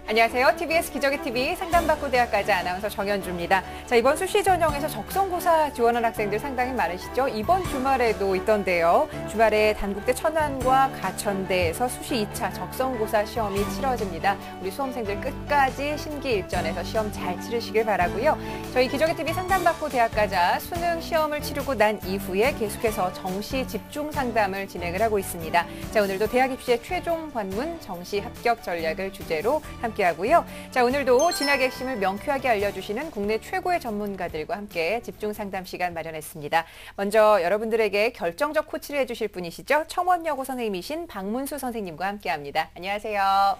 안녕하세요. TBS 기적의 TV 상담받고 대학까지 아나운서 정현주입니다. 자, 이번 수시 전형에서 적성고사 지원한 학생들 상당히 많으시죠? 이번 주말에도 있던데요. 주말에 단국대 천안과 가천대에서 수시 2차 적성고사 시험이 치러집니다. 우리 수험생들 끝까지 심기일전해서 시험 잘 치르시길 바라고요. 저희 기적의 TV 상담받고 대학가자 수능 시험을 치르고 난 이후에 계속해서 정시 집중 상담을 진행을 하고 있습니다. 자, 오늘도 대학 입시의 최종 관문 정시 합격 전략을 주제로 함께하고요. 자, 오늘도 진학의 핵심을 명쾌하게 알려주시는 국내 최고의 전문가들과 함께 집중 상담 시간 마련했습니다. 먼저 여러분들에게 결정적 코치를 해주실 분이시죠. 청원여고 선생님이신 박문수 선생님과 함께합니다. 안녕하세요.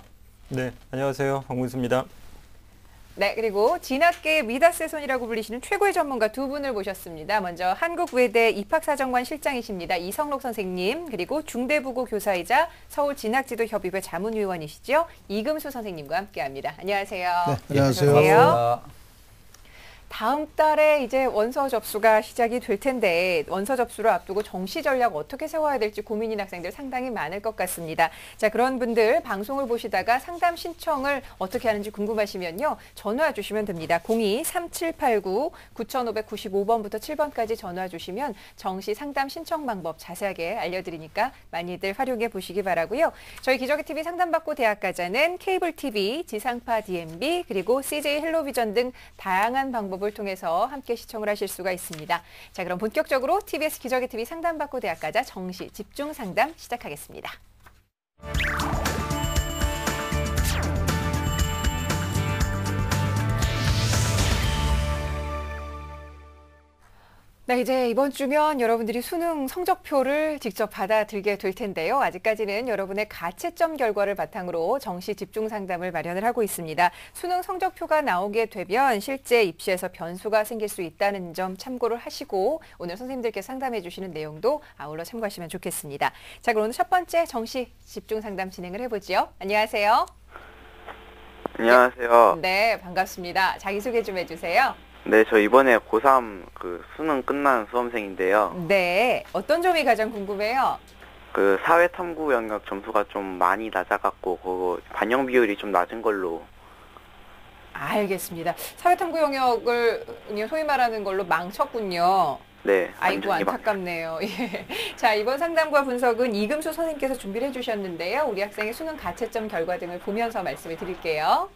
네, 안녕하세요. 박문수입니다. 네, 그리고 진학계의 미다스의 손이라고 불리시는 최고의 전문가 두 분을 모셨습니다. 먼저 한국외대 입학사정관 실장이십니다. 이성록 선생님, 그리고 중대부고 교사이자 서울진학지도협의회 자문위원이시죠. 이금수 선생님과 함께합니다. 안녕하세요. 네, 안녕하세요. 안녕하세요. 다음 달에 이제 원서 접수가 시작이 될 텐데 원서 접수를 앞두고 정시 전략 어떻게 세워야 될지 고민인 학생들 상당히 많을 것 같습니다. 자, 그런 분들 방송을 보시다가 상담 신청을 어떻게 하는지 궁금하시면요. 전화 주시면 됩니다. 02-3789-9595번부터 7번까지 전화 주시면 정시 상담 신청 방법 자세하게 알려드리니까 많이들 활용해 보시기 바라고요. 저희 기적의 TV 상담받고 대학가자는 케이블 TV, 지상파 DMB, 그리고 CJ 헬로비전 등 다양한 방법을 통해서 함께 시청을 하실 수가 있습니다. 자, 그럼 본격적으로 TBS 기적의 TV 상담받고 대학가자 정시 집중 상담 시작하겠습니다. 네, 이제 이번 주면 여러분들이 수능 성적표를 직접 받아들게 될 텐데요. 아직까지는 여러분의 가채점 결과를 바탕으로 정시 집중 상담을 마련을 하고 있습니다. 수능 성적표가 나오게 되면 실제 입시에서 변수가 생길 수 있다는 점 참고를 하시고 오늘 선생님들께서 상담해 주시는 내용도 아울러 참고하시면 좋겠습니다. 자, 그럼 오늘 첫 번째 정시 집중 상담 진행을 해보지요. 안녕하세요. 안녕하세요. 네, 반갑습니다. 자기소개 좀 해주세요. 네, 저 이번에 고3 수능 끝난 수험생인데요. 네, 어떤 점이 가장 궁금해요? 사회탐구 영역 점수가 좀 많이 낮아갖고 그거 반영 비율이 좀 낮은 걸로. 알겠습니다. 사회탐구 영역을 소위 말하는 걸로 망쳤군요. 네. 아이고, 안타깝네요. 예. 자, 이번 상담과 분석은 이금수 선생님께서 준비를 해주셨는데요. 우리 학생의 수능 가채점 결과 등을 보면서 말씀을 드릴게요.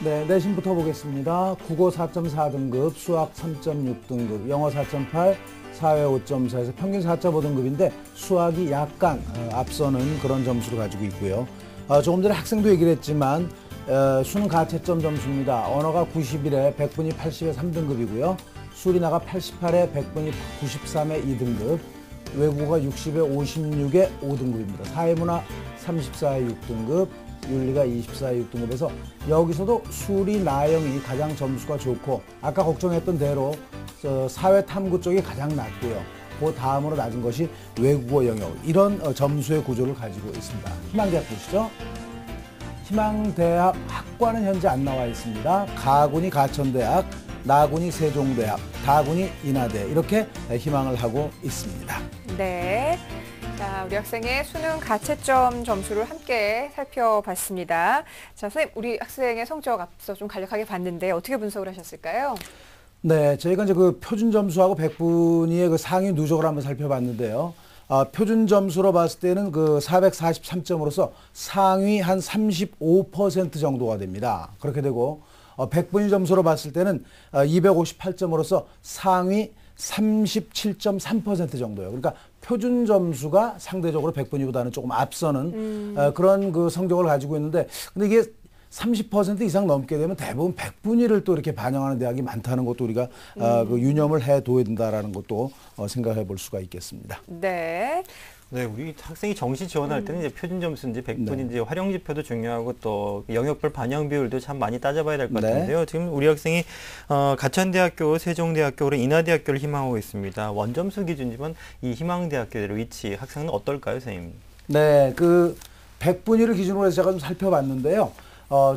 네, 내신부터 보겠습니다. 국어 4.4등급, 수학 3.6등급, 영어 4.8, 사회 5.4에서 평균 4.5등급인데 수학이 약간 앞서는 그런 점수를 가지고 있고요. 조금 전에 학생도 얘기를 했지만 수능 가채점 점수입니다. 언어가 91에 100분이 80에 3등급이고요. 수리나가 88에 100분이 93에 2등급, 외국어가 60에 56에 5등급입니다. 사회문화 34에 6등급, 윤리가 24에 6등급에서 여기서도 수리 나영이 가장 점수가 좋고 아까 걱정했던 대로 사회탐구 쪽이 가장 낮고요. 그 다음으로 낮은 것이 외국어 영역, 이런 점수의 구조를 가지고 있습니다. 희망대학 보시죠. 희망대학 학과는 현재 안 나와 있습니다. 가군이 가천대학, 나군이 세종대학, 다군이 인하대, 이렇게 희망을 하고 있습니다. 네. 자, 우리 학생의 수능 가채점 점수를 함께 살펴봤습니다. 자, 선생님, 우리 학생의 성적 앞서 좀 간략하게 봤는데 어떻게 분석을 하셨을까요? 네, 저희가 이제 표준 점수하고 100분위의 상위 누적을 한번 살펴봤는데요. 표준 점수로 봤을 때는 443점으로서 상위 한 35% 정도가 됩니다. 그렇게 되고 100분위 점수로 봤을 때는 258점으로서 상위 37.3% 정도예요. 그러니까 표준 점수가 상대적으로 100분위보다는 조금 앞서는 그런 성적을 가지고 있는데, 근데 이게 30% 이상 넘게 되면 대부분 100분위를 또 이렇게 반영하는 대학이 많다는 것도 우리가 유념을 해둬야 된다라는 것도 생각해 볼 수가 있겠습니다. 네. 네, 우리 학생이 정시 지원할 때는 이제 표준 점수인지 100분인지 활용 지표도 중요하고 또 영역별 반영 비율도 참 많이 따져봐야 될 것 같은데요. 지금 우리 학생이 가천대학교, 세종대학교, 그리고 인하대학교를 희망하고 있습니다. 원점수 기준이지만 이 희망대학교의 위치, 학생은 어떨까요, 선생님? 네, 100분위를 기준으로 해서 제가 좀 살펴봤는데요.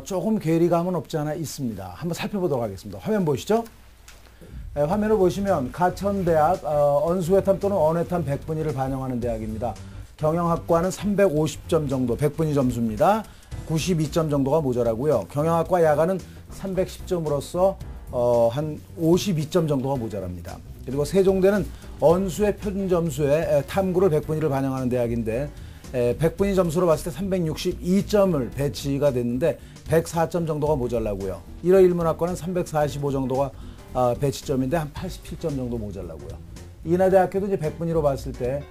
조금 괴리감은 없지 않아 있습니다. 한번 살펴보도록 하겠습니다. 화면 보시죠. 네, 화면을 보시면 가천대학 언수회탐 또는 언회탐 100분위를 반영하는 대학입니다. 경영학과는 350점 정도 100분위 점수입니다. 92점 정도가 모자라고요. 경영학과 야간은 310점으로서 한 52점 정도가 모자랍니다. 그리고 세종대는 언수의 표준 점수에 탐구를 100분위를 반영하는 대학인데 100분위 점수로 봤을 때 362점을 배치가 됐는데 104점 정도가 모자라고요. 일어일문학과는 345 정도가 배치점인데 한 87점 정도 모자라고요. 인하대학교도 이제 100분위로 봤을 때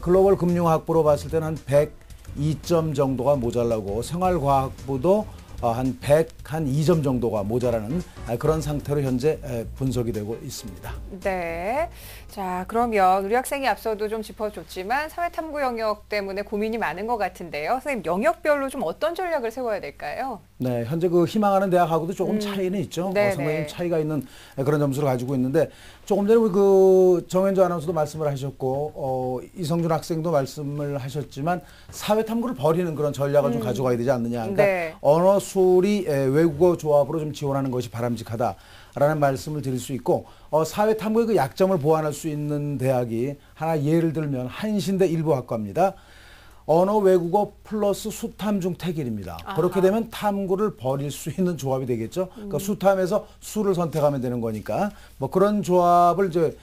글로벌 금융학부로 봤을 때는 한 102점 정도가 모자라고 생활과학부도 한 102점 정도가 모자라는 그런 상태로 현재 분석이 되고 있습니다. 네. 자, 그러면 우리 학생이 앞서도 좀 짚어줬지만 사회탐구 영역 때문에 고민이 많은 것 같은데요. 선생님, 영역별로 좀 어떤 전략을 세워야 될까요? 네, 현재 그 희망하는 대학하고도 조금 차이는 있죠. 상당히 차이가 있는 그런 점수를 가지고 있는데 조금 전에 우리 그 정현주 아나운서도 말씀을 하셨고 이성준 학생도 말씀을 하셨지만 사회탐구를 버리는 그런 전략을 좀 가져가야 되지 않느냐. 그러니까 언어 수리 외국어 조합으로 좀 지원하는 것이 바람직하다라는 말씀을 드릴 수 있고 사회탐구의 그 약점을 보완할 수 있는 대학이 하나 예를 들면 한신대 일부학과입니다. 언어 외국어 플러스 수탐 중 택일입니다. 그렇게 되면 탐구를 버릴 수 있는 조합이 되겠죠. 그러니까 수탐에서 수를 선택하면 되는 거니까 뭐 그런 조합을 이제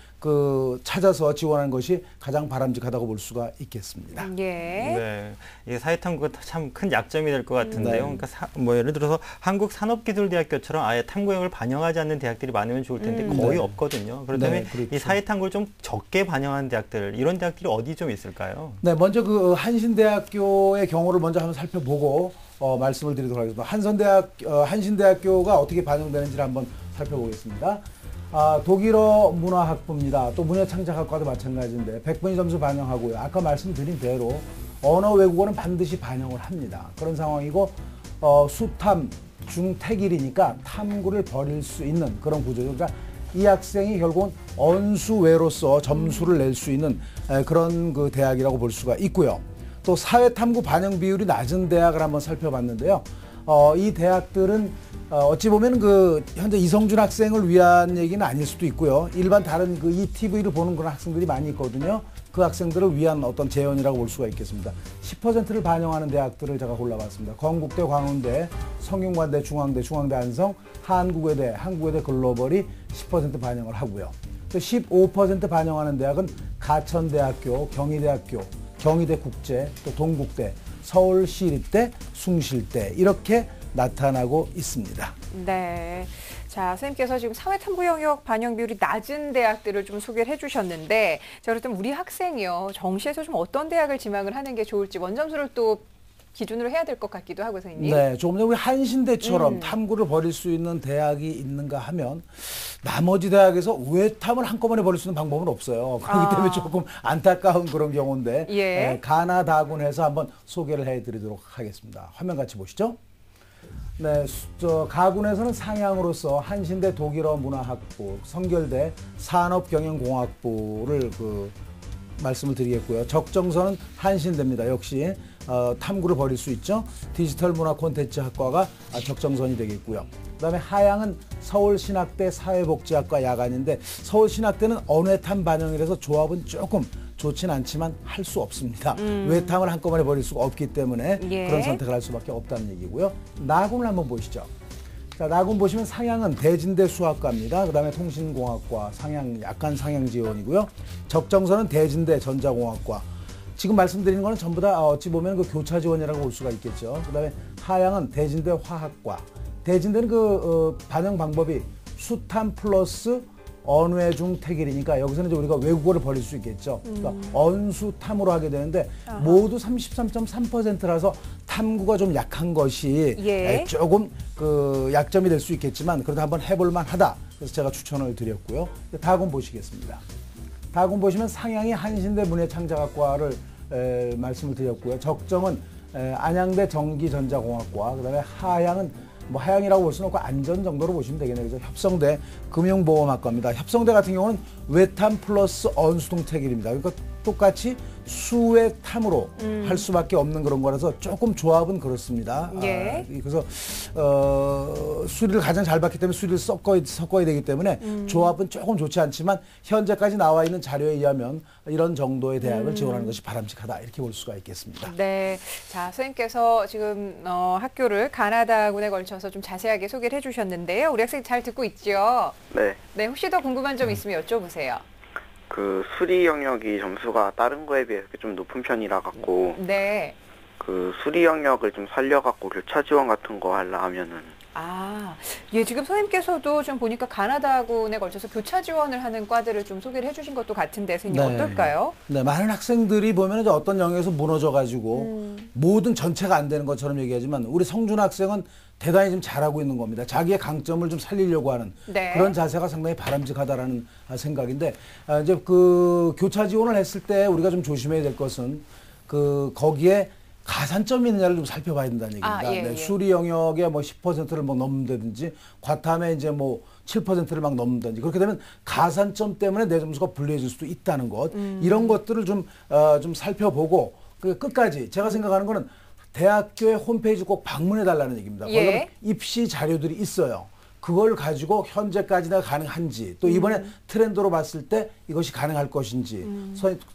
찾아서 지원하는 것이 가장 바람직하다고 볼 수가 있겠습니다. 네, 이 사회탐구가 참 큰 약점이 될 것 같은데요. 그러니까 뭐 예를 들어서 한국산업기술대학교처럼 아예 탐구형을 반영하지 않는 대학들이 많으면 좋을 텐데 거의 없거든요. 그렇다면 그렇죠. 이 사회탐구를 좀 적게 반영하는 대학들, 이런 대학들이 어디 좀 있을까요? 네, 먼저 그 한신대학교의 경우를 먼저 한번 살펴보고 말씀을 드리도록 하겠습니다. 한신대학교가 어떻게 반영되는지를 한번 살펴보겠습니다. 독일어 문화학부입니다. 또 문예창작학과도 마찬가지인데 100분위 점수 반영하고요. 아까 말씀드린 대로 언어 외국어는 반드시 반영을 합니다. 그런 상황이고 수탐 중택일이니까 탐구를 버릴 수 있는 그런 구조죠. 그러니까 이 학생이 결국은 언수외로서 점수를 낼 수 있는 그런 그 대학이라고 볼 수가 있고요. 또 사회탐구 반영 비율이 낮은 대학을 한번 살펴봤는데요. 이 대학들은 어찌 보면 그 현재 이성준 학생을 위한 얘기는 아닐 수도 있고요. 일반 다른 그 ETV를 보는 그런 학생들이 많이 있거든요. 그 학생들을 위한 어떤 재현이라고 볼 수가 있겠습니다. 10%를 반영하는 대학들을 제가 골라봤습니다. 건국대, 광운대, 성균관대, 중앙대, 중앙대 안성, 한국외대, 한국외대 글로벌이 10% 반영을 하고요. 또 15% 반영하는 대학은 가천대학교, 경희대학교, 경희대 국제, 또 동국대, 서울시립대, 숭실대 이렇게 나타나고 있습니다. 네. 자, 선생님께서 지금 사회탐구 영역 반영 비율이 낮은 대학들을 좀 소개를 해주셨는데, 자, 그렇다면 우리 학생이요, 정시에서 좀 어떤 대학을 지망을 하는 게 좋을지 원점수를 또 기준으로 해야 될 것 같기도 하고, 선생님. 네, 조금 전에 우리 한신대처럼 탐구를 버릴 수 있는 대학이 있는가 하면 나머지 대학에서 외탐을 한꺼번에 버릴 수 있는 방법은 없어요. 그렇기 때문에 조금 안타까운 그런 경우인데 가나다군에서 한번 소개를 해드리도록 하겠습니다. 화면 같이 보시죠. 네, 가군에서는 상향으로서 한신대 독일어 문화학부, 성결대 산업경영공학부를 말씀을 드리겠고요. 적정선은 한신대입니다. 역시 탐구를 벌일 수 있죠. 디지털 문화 콘텐츠 학과가 적정선이 되겠고요. 그다음에 하향은 서울신학대 사회복지학과 야간인데 서울신학대는 언외탐 반영이라서 조합은 조금 좋진 않지만 할 수 없습니다. 외탐을 한꺼번에 벌일 수가 없기 때문에 그런 선택을 할 수밖에 없다는 얘기고요. 나군을 한번 보시죠. 자, 나군 보시면 상향은 대진대 수학과입니다. 그 다음에 통신공학과, 약간 상향 지원이고요. 적정선은 대진대 전자공학과. 지금 말씀드리는 거는 전부 다 어찌 보면 그 교차 지원이라고 볼 수가 있겠죠. 그 다음에 하향은 대진대 화학과. 대진대는 반영 방법이 수탐 플러스 언외중 택일이니까 여기서는 이제 우리가 외국어를 벌일 수 있겠죠. 그러니까 언수탐으로 하게 되는데 모두 33.3%라서 탐구가 좀 약한 것이 조금 약점이 될 수 있겠지만 그래도 한번 해볼 만하다. 그래서 제가 추천을 드렸고요. 다군 보시겠습니다. 다군 보시면 상향이 한신대 문예창작학과를 말씀을 드렸고요. 적정은 안양대 전기전자공학과, 그다음에 하향은 뭐 하향이라고 볼 수는 없고 안전 정도로 보시면 되겠네요. 그래서 협성대 금융보험학과입니다. 협성대 같은 경우는 외탐 플러스 언수동 태길입니다. 그러니까 똑같이 수의 탐으로 할 수밖에 없는 그런 거라서 조금 조합은 그렇습니다. 예. 그래서 수리를 가장 잘 봤기 때문에 수리를 섞어야 되기 때문에 조합은 조금 좋지 않지만 현재까지 나와 있는 자료에 의하면 이런 정도의 대학을 지원하는 것이 바람직하다 이렇게 볼 수가 있겠습니다. 네, 자 선생님께서 지금 학교를 가나다군에 걸쳐서 좀 자세하게 소개를 해주셨는데요. 우리 학생 잘 듣고 있죠? 네. 네, 혹시 더 궁금한 점 있으면 여쭤보세요. 그 수리 영역이 점수가 다른 거에 비해서 좀 높은 편이라 갖고 네. 그 수리 영역을 좀 살려갖고 교차 지원 같은 거 하려 하면은 예, 지금 선생님께서도 좀 보니까 가나다군에 걸쳐서 교차 지원을 하는 과들을 좀 소개를 해주신 것도 같은데 선생님 어떨까요? 네, 많은 학생들이 보면 이제 어떤 영역에서 무너져가지고 모든 전체가 안 되는 것처럼 얘기하지만 우리 성준 학생은 대단히 좀 잘하고 있는 겁니다. 자기의 강점을 좀 살리려고 하는 네. 그런 자세가 상당히 바람직하다라는 생각인데 이제 그 교차 지원을 했을 때 우리가 좀 조심해야 될 것은 거기에 가산점이 있느냐를 좀 살펴봐야 된다는 얘기입니다. 예, 네, 예. 수리 영역에 뭐 10%를 뭐 넘는다든지 과탐에 이제 뭐 7%를 막 넘는다든지 그렇게 되면 가산점 때문에 내 점수가 불리해질 수도 있다는 것 이런 것들을 좀 살펴보고 끝까지 제가 생각하는 거는 대학교의 홈페이지 꼭 방문해 달라는 얘기입니다. 예. 거기 입시 자료들이 있어요. 그걸 가지고 현재까지 내가 가능한지 또 이번에 트렌드로 봤을 때 이것이 가능할 것인지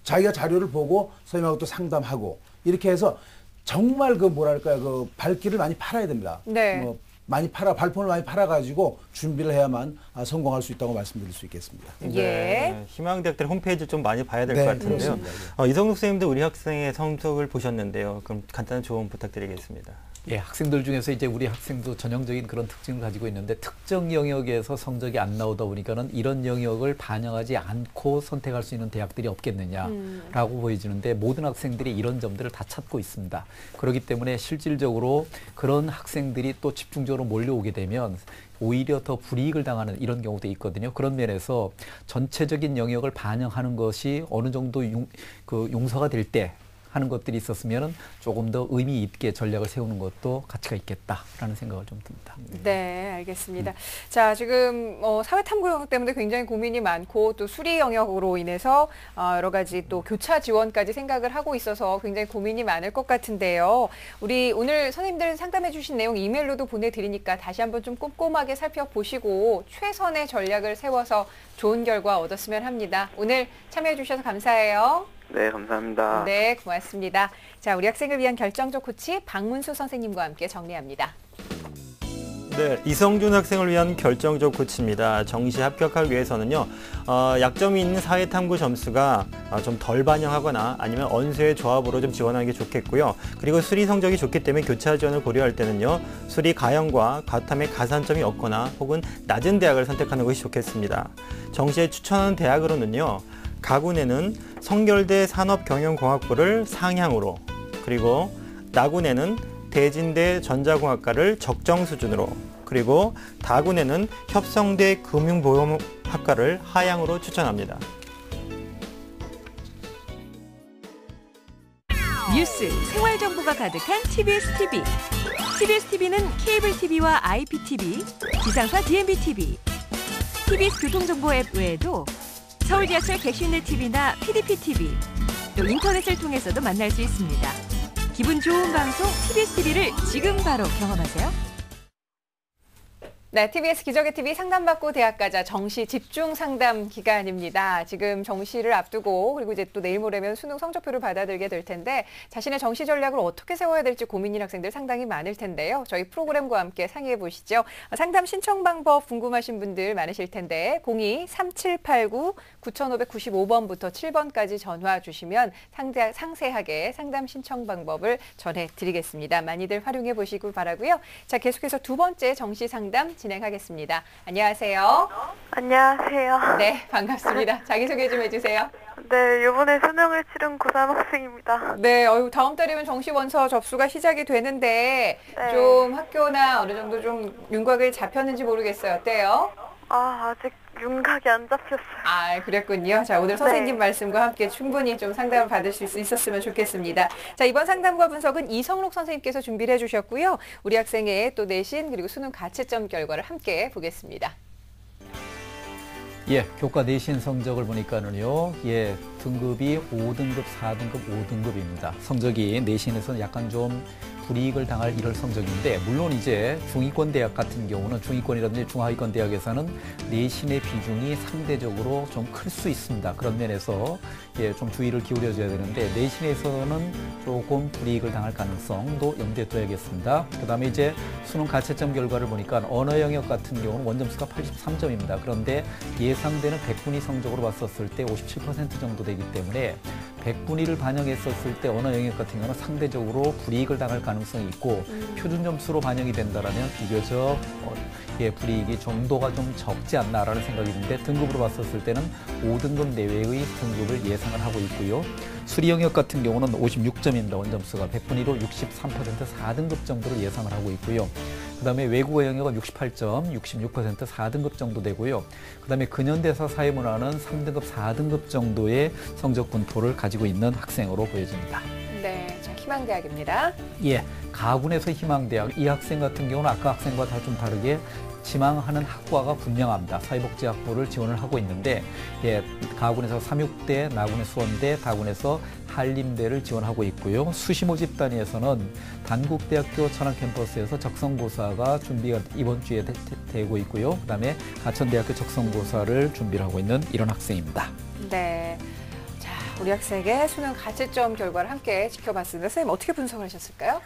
자기가 자료를 보고 선생님하고 또 상담하고 이렇게 해서 정말 그 발길을 많이 팔아야 됩니다. 네. 발품을 많이 팔아가지고 준비를 해야만 성공할 수 있다고 말씀드릴 수 있겠습니다. 예. 네, 희망대학들 홈페이지 좀 많이 봐야 될 것 네, 같은데요. 그렇습니다. 이성록 선생님도 우리 학생의 성적을 보셨는데요. 그럼 간단한 조언 부탁드리겠습니다. 예, 학생들 중에서 이제 우리 학생도 전형적인 그런 특징을 가지고 있는데 특정 영역에서 성적이 안 나오다 보니까는 이런 영역을 반영하지 않고 선택할 수 있는 대학들이 없겠느냐라고 보여지는데 모든 학생들이 이런 점들을 다 찾고 있습니다. 그렇기 때문에 실질적으로 그런 학생들이 또 집중적으로 몰려오게 되면 오히려 더 불이익을 당하는 이런 경우도 있거든요. 그런 면에서 전체적인 영역을 반영하는 것이 어느 정도 용서가 될 때 하는 것들이 있었으면 조금 더 의미 있게 전략을 세우는 것도 가치가 있겠다라는 생각을 좀 듭니다. 네, 알겠습니다. 자, 지금 사회탐구 영역 때문에 굉장히 고민이 많고 또 수리 영역으로 인해서 여러 가지 또 교차 지원까지 생각을 하고 있어서 굉장히 고민이 많을 것 같은데요. 우리 오늘 선생님들 상담해 주신 내용 이메일로도 보내드리니까 다시 한번 좀 꼼꼼하게 살펴보시고 최선의 전략을 세워서 좋은 결과 얻었으면 합니다. 오늘 참여해 주셔서 감사해요. 네, 감사합니다. 네, 고맙습니다. 자, 우리 학생을 위한 결정적 코치 박문수 선생님과 함께 정리합니다. 네, 이성준 학생을 위한 결정적 코치입니다. 정시 합격하기 위해서는요, 약점이 있는 사회탐구 점수가 좀 덜 반영하거나 아니면 언수의 조합으로 좀 지원하는 게 좋겠고요. 그리고 수리 성적이 좋기 때문에 교차 지원을 고려할 때는요, 수리 가형과 과탐에 가산점이 없거나 혹은 낮은 대학을 선택하는 것이 좋겠습니다. 정시에 추천하는 대학으로는요, 가군에는 성결대 산업경영공학부를 상향으로, 그리고 나군에는 대진대 전자공학과를 적정 수준으로, 그리고 다군에는 협성대 금융보험학과를 하향으로 추천합니다. 뉴스, 생활 정보가 가득한 TBS TV. TBS TV는 케이블 TV와 IPTV, 지상파 DMB TV, TBS 교통정보 앱 외에도 서울 지하철 객실내 TV나 PDP TV, 또 인터넷을 통해서도 만날 수 있습니다. 기분 좋은 방송 TBS TV를 지금 바로 경험하세요. 네, TBS 기적의 TV 상담받고 대학 가자 정시 집중 상담 기간입니다. 지금 정시를 앞두고 그리고 이제 또 내일 모레면 수능 성적표를 받아들게 될 텐데 자신의 정시 전략을 어떻게 세워야 될지 고민인 학생들 상당히 많을 텐데요. 저희 프로그램과 함께 상의해 보시죠. 상담 신청 방법 궁금하신 분들 많으실 텐데 02-3789-9595번부터 7번까지 전화 주시면 상세하게 상담 신청 방법을 전해드리겠습니다. 많이들 활용해 보시길 바라고요. 자, 계속해서 두 번째 정시 상담 진행하겠습니다. 안녕하세요. 안녕하세요. 네, 반갑습니다. 자기소개 좀 해주세요. 네, 이번에 수능을 치른 고3 학생입니다. 네, 다음 달이면 정시 원서 접수가 시작이 되는데 네. 좀 학교나 어느 정도 좀 윤곽을 잡혔는지 모르겠어요. 어때요? 아직 윤곽이 안 잡혔어요. 그랬군요. 자, 오늘 선생님 말씀과 함께 충분히 좀 상담을 받을 수 있었으면 좋겠습니다. 자, 이번 상담과 분석은 이성록 선생님께서 준비를 해주셨고요. 우리 학생의 또 내신 그리고 수능 가채점 결과를 함께 보겠습니다. 예, 교과 내신 성적을 보니까는요, 예, 등급이 5등급, 4등급, 5등급입니다. 성적이 내신에서는 약간 좀 불이익을 당할 이런 성적인데, 물론 이제 중위권 대학 같은 경우는 중위권이라든지 중하위권 대학에서는 내신의 비중이 상대적으로 좀 클 수 있습니다. 그런 면에서 예, 좀 주의를 기울여줘야 되는데, 내신에서는 조금 불이익을 당할 가능성도 염두에 둬야겠습니다. 그 다음에 이제 수능 가채점 결과를 보니까 언어 영역 같은 경우는 원점수가 83점입니다. 그런데 예상되는 100분위 성적으로 봤었을 때 57% 정도 되기 때문에 100분위를 반영했었을 때 언어 영역 같은 경우는 상대적으로 불이익을 당할 가능성이 있고 표준 점수로 반영이 된다라면 비교적 예, 불이익이 정도가 좀 적지 않나라는 생각이 드는데, 등급으로 봤었을 때는 5등급 내외의 등급을 예상을 하고 있고요. 수리 영역 같은 경우는 56점입니다. 원점수가 100분위로 63% 4등급 정도로 예상을 하고 있고요. 그다음에 외국어 영역은 68점, 66% 4등급 정도 되고요. 그다음에 근현대사 사회문화는 3등급, 4등급 정도의 성적 분포를 가지고 있는 학생으로 보여집니다. 네, 자, 희망대학입니다. 예, 가군에서 희망대학. 이 학생 같은 경우는 아까 학생과 다 좀 다르게 지망하는 학과가 분명합니다. 사회복지학부를 지원을 하고 있는데, 예, 가군에서 삼육대, 나군의 수원대, 다군에서 한림대를 지원하고 있고요. 수시 모집 단위에서는 단국대학교 천안 캠퍼스에서 적성고사가 준비가 이번 주에 되고 있고요. 그다음에 가천대학교 적성고사를 준비를 하고 있는 이런 학생입니다. 네. 자, 우리 학생의 수능 가채점 결과를 함께 지켜봤습니다. 선생님, 어떻게 분석을 하셨을까요?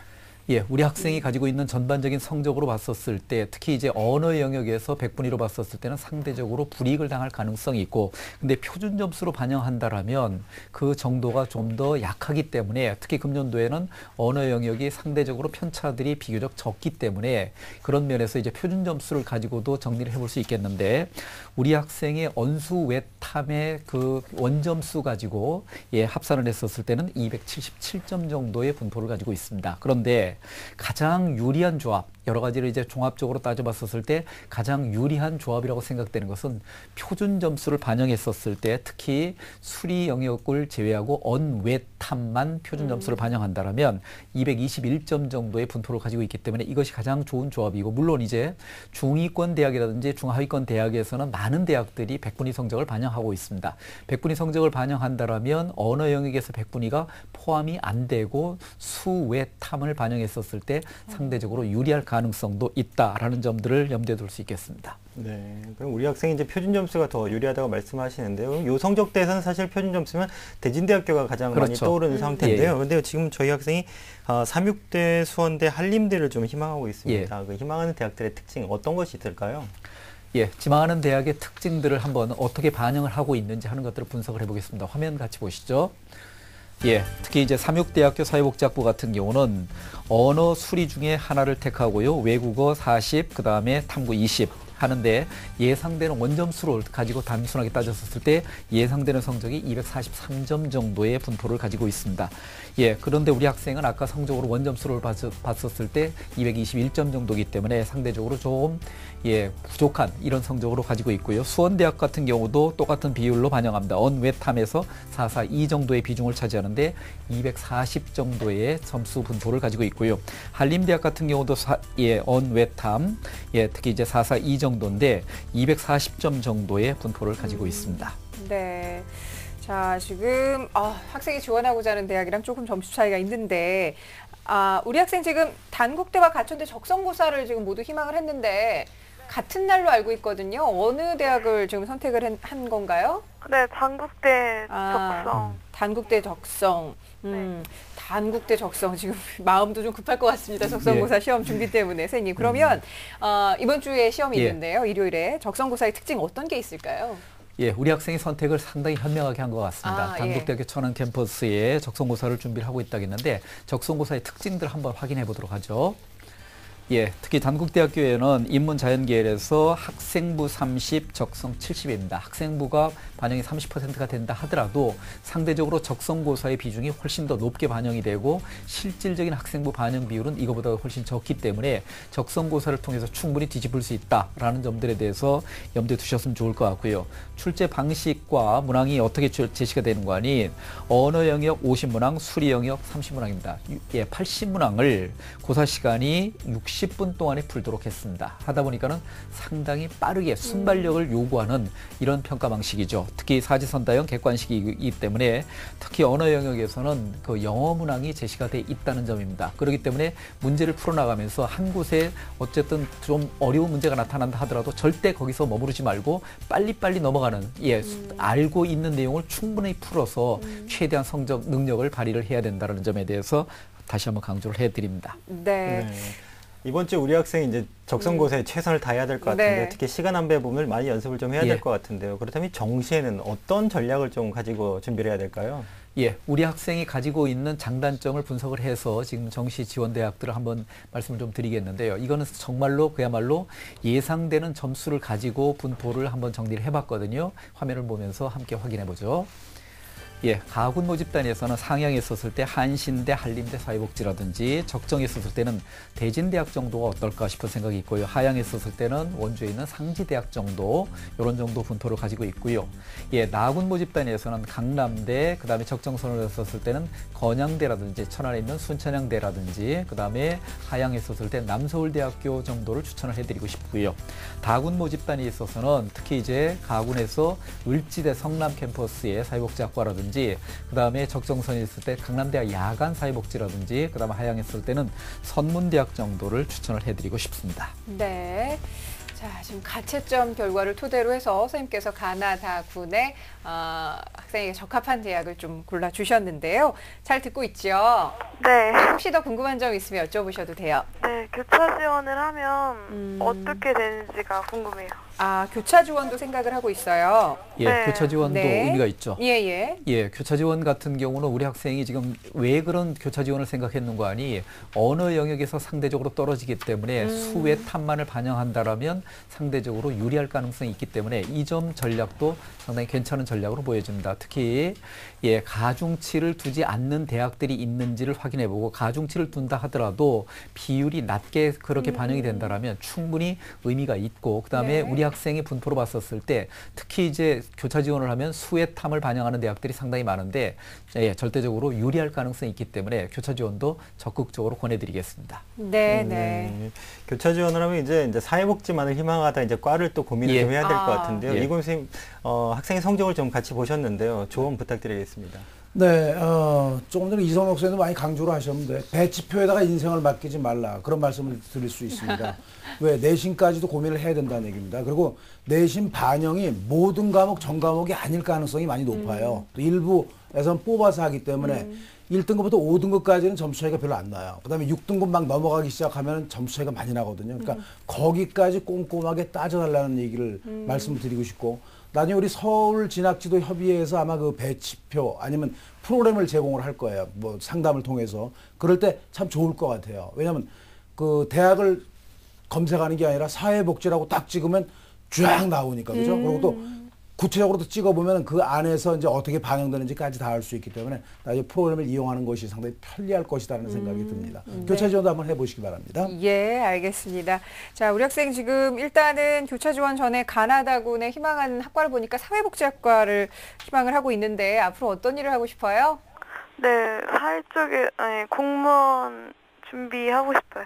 예, 우리 학생이 가지고 있는 전반적인 성적으로 봤었을 때, 특히 이제 언어 영역에서 100분위로 봤었을 때는 상대적으로 불이익을 당할 가능성이 있고, 근데 표준 점수로 반영한다라면 그 정도가 좀 더 약하기 때문에, 특히 금년도에는 언어 영역이 상대적으로 편차들이 비교적 적기 때문에 그런 면에서 이제 표준 점수를 가지고도 정리를 해볼 수 있겠는데, 우리 학생의 언수 외탐의 그 원점수 가지고 예, 합산을 했었을 때는 277점 정도의 분포를 가지고 있습니다. 그런데 가장 유리한 조합, 여러 가지를 이제 종합적으로 따져봤었을 때 가장 유리한 조합이라고 생각되는 것은 표준 점수를 반영했었을 때, 특히 수리 영역을 제외하고 언외탐만 표준 점수를 반영한다라면 221점 정도의 분포를 가지고 있기 때문에 이것이 가장 좋은 조합이고, 물론 이제 중위권 대학이라든지 중하위권 대학에서는 많은 대학들이 100분위 성적을 반영하고 있습니다. 100분위 성적을 반영한다라면 언어 영역에서 100분위가 포함이 안 되고 수외탐을 반영했었을 때 상대적으로 유리할 가능성도 있다라는 점들을 염두에 둘 수 있겠습니다. 네, 그럼 우리 학생이 이제 표준 점수가 더 유리하다고 말씀하시는데요. 요 성적대에서는 사실 표준 점수면 대진대학교가 가장 많이 그렇죠. 떠오르는 상태인데요. 그런데 지금 저희 학생이 삼육대, 수원대, 한림대를 좀 희망하고 있습니다. 그 희망하는 대학들의 특징 어떤 것이 있을까요? 예, 지망하는 대학의 특징들을 한번 어떻게 반영을 하고 있는지 하는 것들을 분석을 해보겠습니다. 화면 같이 보시죠. 예, 특히 이제 삼육대학교 사회복지학부 같은 경우는 언어 수리 중에 하나를 택하고요. 외국어 40, 그 다음에 탐구 20 하는데, 예상되는 원점수를 가지고 단순하게 따졌을 때 예상되는 성적이 243점 정도의 분포를 가지고 있습니다. 예, 그런데 우리 학생은 아까 성적으로 원점수를 봤었을 때 221점 정도이기 때문에 상대적으로 좀 예, 부족한 이런 성적으로 가지고 있고요. 수원대학 같은 경우도 똑같은 비율로 반영합니다. 언외탐에서 442 정도의 비중을 차지하는데 240 정도의 점수 분포를 가지고 있고요. 한림대학 같은 경우도 언외탐, 예, 특히 이제 442 정도인데 240점 정도의 분포를 가지고 있습니다. 네. 자, 지금 학생이 지원하고자 하는 대학이랑 조금 점수 차이가 있는데, 우리 학생 지금 단국대와 가천대 적성고사를 지금 모두 희망을 했는데 같은 날로 알고 있거든요. 어느 대학을 지금 선택을 한 건가요? 네, 단국대 적성. 단국대 적성. 네. 단국대 적성. 지금 마음도 좀 급할 것 같습니다. 적성고사 시험 준비 때문에. 선생님, 그러면 이번 주에 시험이 있는데요. 일요일에 적성고사의 특징 어떤 게 있을까요? 예, 우리 학생이 선택을 상당히 현명하게 한 것 같습니다. 단국대학교 천안 캠퍼스에 적성고사를 준비를 하고 있다겠는데, 적성고사의 특징들 한번 확인해 보도록 하죠. 예, 특히 단국대학교에는 인문자연계열에서 학생부 30, 적성 70입니다. 학생부가 반영이 30%가 된다 하더라도 상대적으로 적성고사의 비중이 훨씬 더 높게 반영이 되고, 실질적인 학생부 반영 비율은 이거보다 훨씬 적기 때문에 적성고사를 통해서 충분히 뒤집을 수 있다라는 점들에 대해서 염두에 두셨으면 좋을 것 같고요. 출제 방식과 문항이 어떻게 제시가 되는 거 아닌 언어 영역 50문항, 수리 영역 30문항입니다. 예, 80문항을 고사 시간이 60 60분 동안에 풀도록 했습니다. 하다 보니까는 상당히 빠르게 순발력을 요구하는 이런 평가 방식이죠. 특히 사지선다형 객관식이기 때문에 특히 언어 영역에서는 그 영어 문항이 제시가 돼 있다는 점입니다. 그렇기 때문에 문제를 풀어나가면서 한 곳에 어쨌든 좀 어려운 문제가 나타난다 하더라도 절대 거기서 머무르지 말고 빨리빨리 넘어가는 알고 있는 내용을 충분히 풀어서 최대한 성적 능력을 발휘를 해야 된다는 점에 대해서 다시 한번 강조를 해드립니다. 네. 이번 주 우리 학생이 이제 적성고사에 최선을 다해야 될 것 같은데 네. 특히 시간 안배 부분을 많이 연습을 좀 해야 될 것 같은데요. 그렇다면 정시에는 어떤 전략을 좀 가지고 준비를 해야 될까요? 우리 학생이 가지고 있는 장단점을 분석을 해서 지금 정시 지원 대학들을 한번 말씀을 좀 드리겠는데요. 이거는 정말로 그야말로 예상되는 점수를 가지고 분포를 한번 정리를 해봤거든요. 화면을 보면서 함께 확인해 보죠. 가군 모집단에서는 상향에 있었을 때 한신대, 한림대, 사회복지라든지 적정에 있었을 때는 대진대학 정도가 어떨까 싶은 생각이 있고요. 하향에 있었을 때는 원주에 있는 상지대학 정도 이런 정도 분포를 가지고 있고요. 나군 모집단에서는 강남대, 그다음에 적정선을 했었을 때는 건양대라든지 천안에 있는 순천향대라든지 그다음에 하향에 있었을 때 남서울대학교 정도를 추천을 해드리고 싶고요. 다군 모집단에 있어서는 특히 이제 가군에서 을지대 성남 캠퍼스의 사회복지학과라든지 그다음에 적정선이 있을 때 강남대학 야간 사회복지라든지 그다음에 하향에 있을 때는 선문대학 정도를 추천을 해드리고 싶습니다. 네. 자, 지금 가채점 결과를 토대로 해서 선생님께서 가나다군의 학생에게 적합한 대학을 좀 골라주셨는데요. 잘 듣고 있죠? 네. 혹시 더 궁금한 점 있으면 여쭤보셔도 돼요. 네, 교차 지원을 하면 어떻게 되는지가 궁금해요. 교차 지원도 생각을 하고 있어요. 네. 교차 지원도 의미가 있죠. 교차 지원 같은 경우는 우리 학생이 지금 왜 그런 교차 지원을 생각했는가 하니 언어 영역에서 상대적으로 떨어지기 때문에 수의 탐만을 반영한다라면 상대적으로 유리할 가능성이 있기 때문에 이 점 전략도 상당히 괜찮은 전략으로 보여집니다. 특히 가중치를 두지 않는 대학들이 있는지를 확인해보고 가중치를 둔다 하더라도 비율이 낮게 그렇게 반영이 된다라면 충분히 의미가 있고 그다음에 우리 학생의 분포로 봤었을 때 특히 이제 교차 지원을 하면 수의 탐을 반영하는 대학들이 상당히 많은데 절대적으로 유리할 가능성이 있기 때문에 교차 지원도 적극적으로 권해드리겠습니다. 네. 교차 지원을 하면 이제 사회복지만을 희망하다 이제 과를 또 고민을 좀 해야 될 것 같은데요. 이금 선생님 학생의 성적을 좀 같이 보셨는데요. 조언 부탁드리겠습니다. 네, 조금 전에 이성록 선생님도 많이 강조를 하셨는데 배치표에다가 인생을 맡기지 말라 그런 말씀을 드릴 수 있습니다. 왜 내신까지도 고민을 해야 된다는 얘기입니다. 그리고 내신 반영이 모든 과목 전 과목이 아닐 가능성이 많이 높아요. 또 일부에서는 뽑아서 하기 때문에 1등급부터 5등급까지는 점수 차이가 별로 안 나요. 그다음에 6등급 막 넘어가기 시작하면 점수 차이가 많이 나거든요. 그러니까 거기까지 꼼꼼하게 따져달라는 얘기를 말씀드리고 싶고 나중에 우리 서울진학지도협의회에서 아마 그 배치표 아니면 프로그램을 제공을 할 거예요. 뭐 상담을 통해서. 그럴 때 참 좋을 것 같아요. 왜냐하면 그 대학을 검색하는 게 아니라 사회복지라고 딱 찍으면 쫙 나오니까. 그죠? 그리고 또 구체적으로도 찍어보면 그 안에서 이제 어떻게 반영되는지까지 다 알 수 있기 때문에 나중에 프로그램을 이용하는 것이 상당히 편리할 것이라는 생각이 듭니다. 교차 지원도 한번 해보시기 바랍니다. 알겠습니다. 자, 우리 학생 지금 일단은 교차 지원 전에 가나다군에 희망하는 학과를 보니까 사회복지학과를 희망을 하고 있는데 앞으로 어떤 일을 하고 싶어요? 네, 사회 쪽에 공무원 준비하고 싶어요.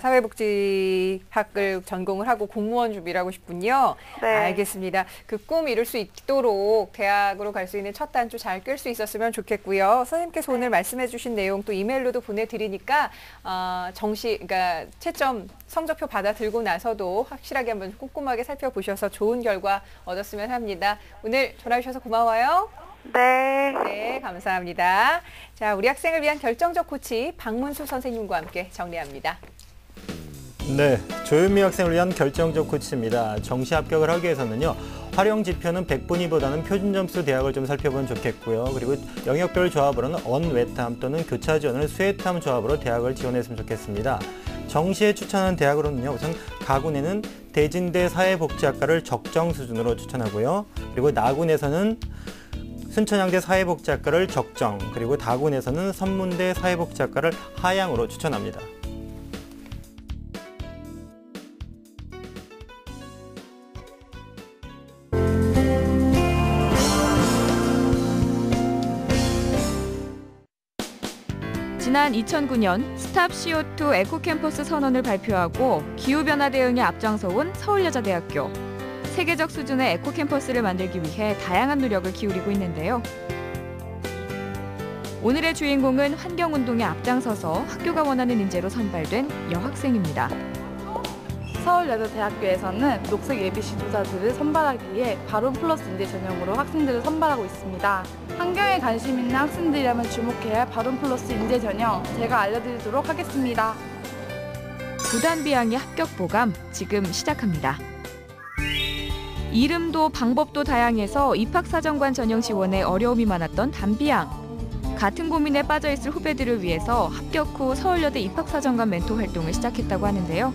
사회복지학을 전공을 하고 공무원 준비를 하고 싶군요. 네. 알겠습니다. 그 꿈 이룰 수 있도록 대학으로 갈 수 있는 첫 단추 잘 꿰 수 있었으면 좋겠고요. 선생님께서 오늘 말씀해 주신 내용 또 이메일로도 보내드리니까 그러니까 채점 성적표 받아 들고 나서도 확실하게 한번 꼼꼼하게 살펴보셔서 좋은 결과 얻었으면 합니다. 오늘 전화 주셔서 고마워요. 네, 감사합니다. 자, 우리 학생을 위한 결정적 코치 박문수 선생님과 함께 정리합니다. 네, 조윤미 학생을 위한 결정적 코치입니다. 정시 합격을 하기 위해서는요. 활용 지표는 100분위보다는 표준 점수 대학을 좀 살펴보면 좋겠고요. 그리고 영역별 조합으로는 언외탐 또는 교차 지원을 수외탐 조합으로 대학을 지원했으면 좋겠습니다. 정시에 추천하는 대학으로는요. 우선 가군에는 대진대 사회복지학과를 적정 수준으로 추천하고요. 그리고 나군에서는 순천향대 사회복지학과를 적정, 그리고 다군에서는 선문대 사회복지학과를 하향으로 추천합니다. 지난 지난 2009년 스탑 CO2 에코캠퍼스 선언을 발표하고 기후변화 대응에 앞장서온 서울여자대학교. 세계적 수준의 에코캠퍼스를 만들기 위해 다양한 노력을 기울이고 있는데요. 오늘의 주인공은 환경운동에 앞장서서 학교가 원하는 인재로 선발된 여학생입니다. 서울여자대학교에서는 녹색 예비 지도자들을 선발하기 위해 바론 플러스 인재 전형으로 학생들을 선발하고 있습니다. 환경에 관심 있는 학생들이라면 주목해야 할 바론 플러스 인재 전형 제가 알려드리도록 하겠습니다. 구단비양의 합격 보감 지금 시작합니다. 이름도 방법도 다양해서 입학사정관 전형 지원에 어려움이 많았던 단비양. 같은 고민에 빠져있을 후배들을 위해서 합격 후 서울여대 입학사정관 멘토 활동을 시작했다고 하는데요.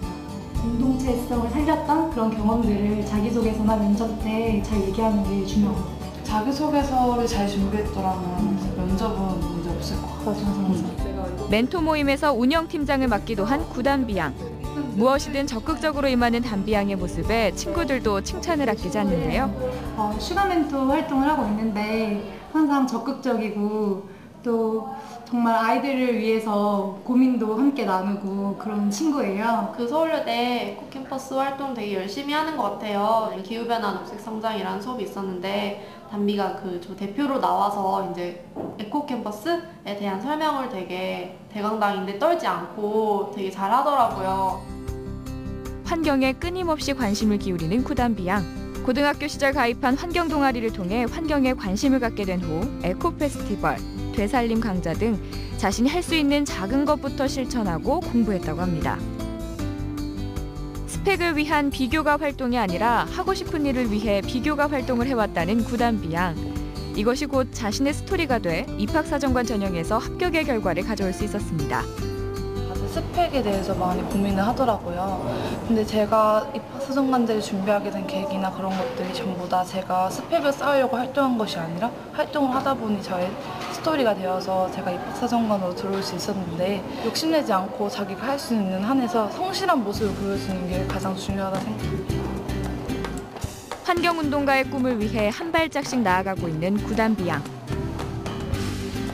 공동체성을 살렸던 그런 경험들을 자기소개서나 면접 때 잘 얘기하는 게 중요한 것 같아요. 자기소개서를 잘 준비했더라면 면접은 문제 없을 것 같아요. 멘토 모임에서 운영팀장을 맡기도 한 구단비양. 무엇이든 적극적으로 임하는 단비양의 모습에 친구들도 칭찬을 아끼지 않는데요. 슈가 멘토 활동을 하고 있는데 항상 적극적이고 또 정말 아이들을 위해서 고민도 함께 나누고 그런 친구예요. 그 서울여대 에코캠퍼스 활동 되게 열심히 하는 것 같아요. 기후변화 녹색성장이라는 수업이 있었는데 단비가 저 대표로 나와서 이제 에코캠퍼스에 대한 설명을 되게 대강당인데 떨지 않고 되게 잘 하더라고요. 환경에 끊임없이 관심을 기울이는 구단비양. 고등학교 시절 가입한 환경 동아리를 통해 환경에 관심을 갖게 된 후 에코 페스티벌, 되살림 강좌 등 자신이 할 수 있는 작은 것부터 실천하고 공부했다고 합니다. 스펙을 위한 비교가 활동이 아니라 하고 싶은 일을 위해 비교가 활동을 해왔다는 구단비양. 이것이 곧 자신의 스토리가 돼 입학사정관 전형에서 합격의 결과를 가져올 수 있었습니다. 다들 스펙에 대해서 많이 고민을 하더라고요. 근데 제가 입학사정관제를 준비하게 된 계기나 그런 것들이 전부 다 제가 스펙을 쌓으려고 활동한 것이 아니라 활동을 하다 보니 저의 스토리가 되어서 제가 입학사정관으로 들어올 수 있었는데 욕심내지 않고 자기가 할 수 있는 한에서 성실한 모습을 보여주는 게 가장 중요하다고 생각합니다. 환경운동가의 꿈을 위해 한 발짝씩 나아가고 있는 구단비양.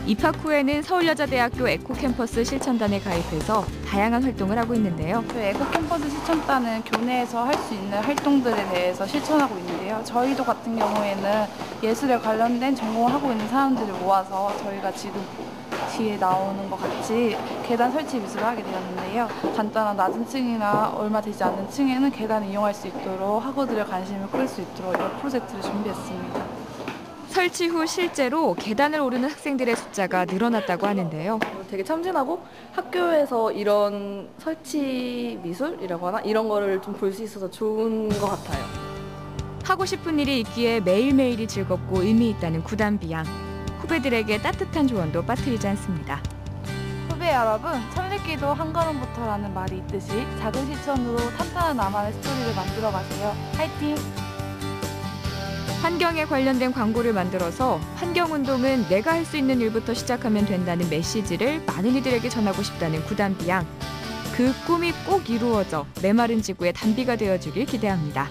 입학 후에는 서울여자대학교 에코캠퍼스 실천단에 가입해서 다양한 활동을 하고 있는데요. 그 에코캠퍼스 실천단은 교내에서 할 수 있는 활동들에 대해서 실천하고 있는데요. 저희도 같은 경우에는 예술에 관련된 전공을 하고 있는 사람들을 모아서 저희가 지금 뒤에 나오는 것 같이 계단 설치 미술을 하게 되었는데요. 간단한 낮은 층이나 얼마 되지 않는 층에는 계단을 이용할 수 있도록 학우들의 관심을 끌 수 있도록 이런 프로젝트를 준비했습니다. 설치 후 실제로 계단을 오르는 학생들의 숫자가 늘어났다고 하는데요. 되게 참신하고 학교에서 이런 설치 미술이라고 하나? 이런 거를 좀 볼 수 있어서 좋은 것 같아요. 하고 싶은 일이 있기에 매일매일이 즐겁고 의미 있다는 구단비양. 후배들에게 따뜻한 조언도 빠뜨리지 않습니다. 후배 여러분, 천리길도 한 걸음부터라는 말이 있듯이 작은 실천으로 탄탄한 나만의 스토리를 만들어 가세요. 화이팅! 환경에 관련된 광고를 만들어서 환경운동은 내가 할 수 있는 일부터 시작하면 된다는 메시지를 많은 이들에게 전하고 싶다는 구단비양. 그 꿈이 꼭 이루어져 메마른 지구의 단비가 되어주길 기대합니다.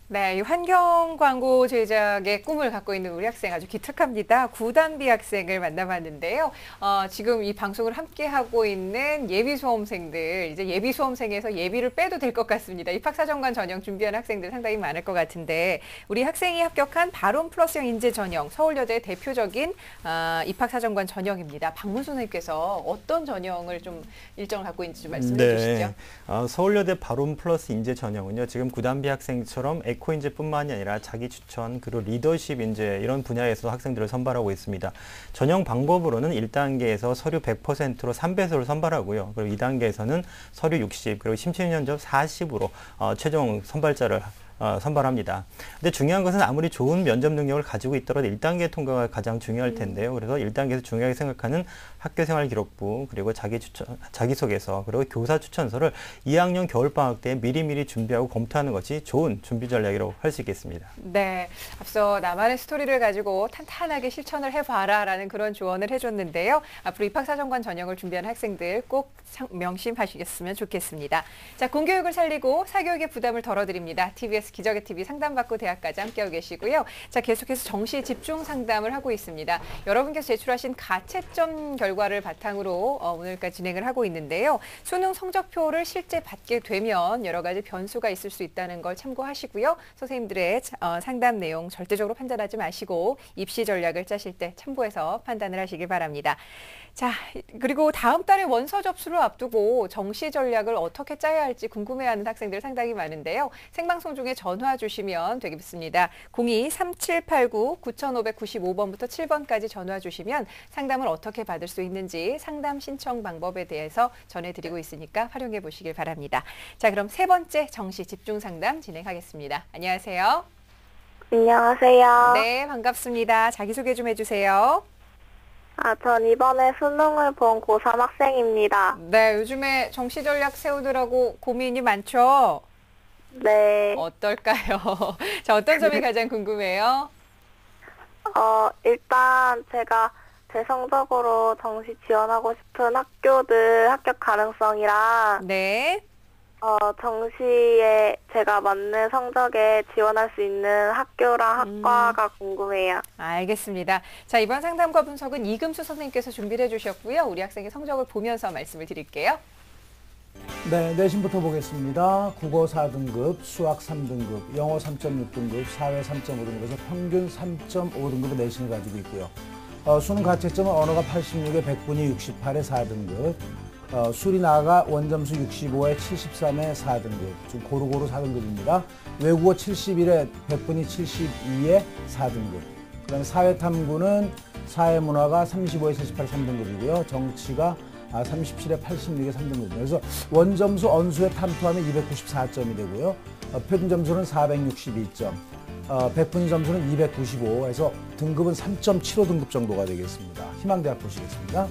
네, 이 환경 광고 제작의 꿈을 갖고 있는 우리 학생 아주 기특합니다. 구단비 학생을 만나봤는데요. 지금 이 방송을 함께 하고 있는 예비 수험생들, 이제 예비 수험생에서 예비를 빼도 될 것 같습니다. 입학사정관 전형 준비하는 학생들 상당히 많을 것 같은데 우리 학생이 합격한 바론 플러스형 인재 전형, 서울여대의 대표적인 입학사정관 전형입니다. 박문수 선생님께서 어떤 전형을 좀 일정을 갖고 있는지 좀 말씀해 주시죠. 서울여대 바론 플러스 인재 전형은요, 지금 구단비 학생처럼 에코 인재뿐만이 아니라 자기 추천 그리고 리더십 인재 이런 분야에서 학생들을 선발하고 있습니다. 전형 방법으로는 1단계에서 서류 100%로 3배수를 선발하고요. 그리고 2단계에서는 서류 60 그리고 심층 면접 40으로 최종 선발자를 선발합니다. 근데 중요한 것은 아무리 좋은 면접 능력을 가지고 있더라도 1단계 통과가 가장 중요할 텐데요. 그래서 1단계에서 중요하게 생각하는 학교생활 기록부, 그리고 자기소개서, 그리고 교사 추천서를 2학년 겨울방학 때 미리미리 준비하고 검토하는 것이 좋은 준비 전략이라고 할 수 있겠습니다. 네, 앞서 나만의 스토리를 가지고 탄탄하게 실천을 해봐라 라는 그런 조언을 해줬는데요. 앞으로 입학사정관 전형을 준비하는 학생들 꼭 명심하시겠으면 좋겠습니다. 자, 공교육을 살리고 사교육의 부담을 덜어드립니다. TBS 기적의 TV 상담받고 대학까지 함께하고 계시고요. 자, 계속해서 정시 집중 상담을 하고 있습니다. 여러분께서 제출하신 가채점 결과를 바탕으로 오늘까지 진행을 하고 있는데요. 수능 성적표를 실제 받게 되면 여러 가지 변수가 있을 수 있다는 걸 참고하시고요. 선생님들의 상담 내용 절대적으로 판단하지 마시고 입시 전략을 짜실 때 참고해서 판단을 하시길 바랍니다. 자, 그리고 다음 달에 원서 접수를 앞두고 정시 전략을 어떻게 짜야 할지 궁금해하는 학생들 상당히 많은데요. 생방송 중에 전화 주시면 되겠습니다. 02-3789-9595번부터 7번까지 전화 주시면 상담을 어떻게 받을 수 있는지 상담 신청 방법에 대해서 전해드리고 있으니까 활용해 보시길 바랍니다. 자, 그럼 세 번째 정시 집중 상담 진행하겠습니다. 안녕하세요. 안녕하세요. 네, 반갑습니다. 자기소개 좀 해주세요. 전 이번에 수능을 본 고3 학생입니다. 네, 요즘에 정시 전략 세우느라고 고민이 많죠? 네. 어떨까요? 자, 어떤 점이 가장 궁금해요? 일단 제가 제 성적으로 정시 지원하고 싶은 학교들 합격 가능성이랑 네. 정시에 제가 맞는 성적에 지원할 수 있는 학교랑 학과가 궁금해요. 알겠습니다. 자, 이번 상담과 분석은 이금수 선생님께서 준비를 해주셨고요. 우리 학생의 성적을 보면서 말씀을 드릴게요. 네, 내신부터 보겠습니다. 국어 4등급, 수학 3등급, 영어 3.6등급, 사회 3.5등급에서 평균 3.5등급의 내신을 가지고 있고요. 수능 가채점은 언어가 86에 100분이 68에 4등급, 수리 나가 원점수 65에 73에 4등급, 좀 고루고루 4등급입니다. 외국어 71에 100분이 72에 4등급. 그 다음에 사회탐구는 사회문화가 35에 78에 3등급이고요. 정치가 37에 86에 3등급입니다. 그래서 원점수 언수에 탐투하면 294점이 되고요. 표준점수는 462점. 100분위 점수는 295, 해서 등급은 3.75등급 정도가 되겠습니다. 희망대학 보시겠습니다.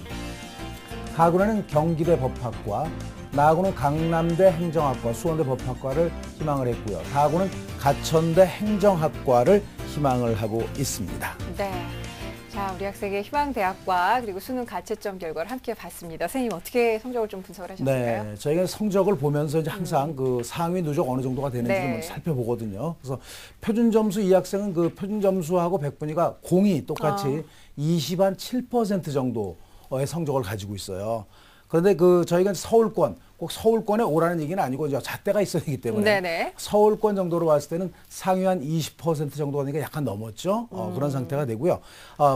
가구는 경기대 법학과, 나구는 강남대 행정학과, 수원대 법학과를 희망을 했고요. 다구는 가천대 행정학과를 희망을 하고 있습니다. 네. 자, 우리 학생의 희망대학과 그리고 수능 가채점 결과를 함께 봤습니다. 선생님, 어떻게 성적을 좀 분석을 하셨을까요? 네, 저희가 성적을 보면서 이제 항상 그 상위 누적 어느 정도가 되는지를 네. 먼저 살펴보거든요. 그래서 표준 점수 이 학생은 그 표준 점수하고 100분위가 공이 똑같이 20한 7% 정도의 성적을 가지고 있어요. 그런데 그 저희가 서울권, 꼭 서울권에 오라는 얘기는 아니고 이제 잣대가 있어야 되기 때문에 네네. 서울권 정도로 봤을 때는 상위 한 20% 정도가 되니까 약간 넘었죠. 그런 상태가 되고요.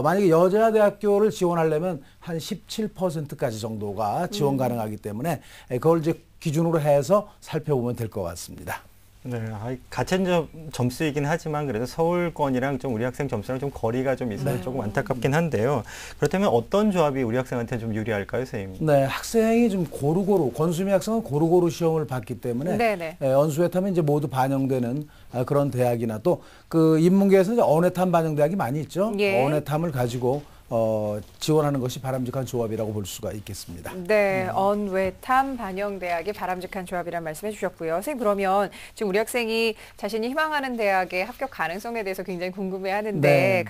만약에 여자대학교를 지원하려면 한 17%까지 정도가 지원 가능하기 때문에 그걸 이제 기준으로 해서 살펴보면 될 것 같습니다. 네, 가채점 점수이긴 하지만 그래도 서울권이랑 좀 우리 학생 점수랑 좀 거리가 좀 있어서 조금 안타깝긴 한데요. 그렇다면 어떤 조합이 우리 학생한테 좀 유리할까요, 선생님? 네, 학생이 좀 고루고루, 권수미 학생은 고루고루 시험을 봤기 때문에 언수에 타면 이제 모두 반영되는 그런 대학이나 또 그 인문계에서 이제 언해탐 반영 대학이 많이 있죠. 예. 언해탐을 가지고 지원하는 것이 바람직한 조합이라고 볼 수가 있겠습니다. 네, 언외탐 반영대학이 바람직한 조합이라는 말씀해 주셨고요. 선생님, 그러면 지금 우리 학생이 자신이 희망하는 대학의 합격 가능성에 대해서 굉장히 궁금해하는데